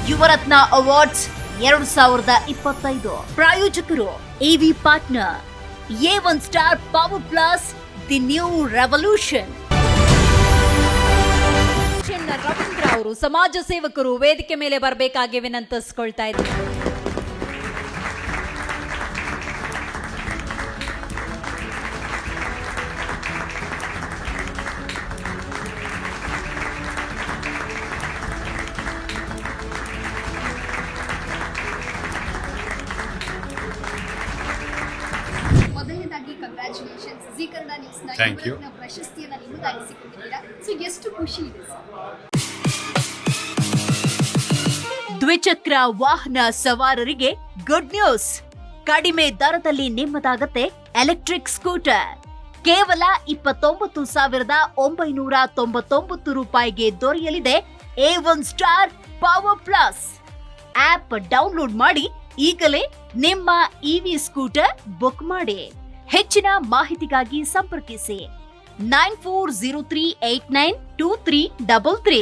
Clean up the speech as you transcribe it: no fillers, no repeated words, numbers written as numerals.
Yuvarathna awards 2025 ಪ್ರಾಯೋಜಕರು AV partner A1 star power plus the new revolution. Ravindra ಅವರು ಸಮಾಜ ಸೇವಕರು ವೇದಿಕೆ ಮೇಲೆ ಬರಬೇಕಾಗಿ ವಿನಂತಿಸ್ಕೊಳ್ತಾ ಇದ್ದಾರೆ. ಮೊದಲನೇದಾಗಿ ಕಂಗ್ರ್ಯಾಚುಲೇಷನ್ಸ್. ಜೀ ಕನ್ನಡ ನ್ಯೂಸ್ನ ಪ್ರಶಸ್ತಿಯನ್ನು ನಿಮ್ಮದಾಗಿಸಿಕೊಂಡಿದ್ದೀರಾ. ಸೊ ಎಷ್ಟು ಖುಷಿ ಇದೆ ಸರ್? ದ್ವಿಚಕ್ರ ವಾಹನ ಸವಾರರಿಗೆ ಗುಡ್ ನ್ಯೂಸ್. ಕಡಿಮೆ ದರದಲ್ಲಿ ನಿಮ್ಮದಾಗತ್ತೆ ಎಲೆಕ್ಟ್ರಿಕ್ ಸ್ಕೂಟರ್. ಕೇವಲ 29,999 ರೂಪಾಯಿಗೆ ದೊರೆಯಲಿದೆ A1 star power plus. App download ಮಾಡಿ ಈಗಲೇ ನಿಮ್ಮ ಇವಿ ಸ್ಕೂಟರ್ ಬುಕ್ ಮಾಡಿ. ಹೆಚ್ಚಿನ ಮಾಹಿತಿಗಾಗಿ ಸಂಪರ್ಕಿಸಿ 9403892333.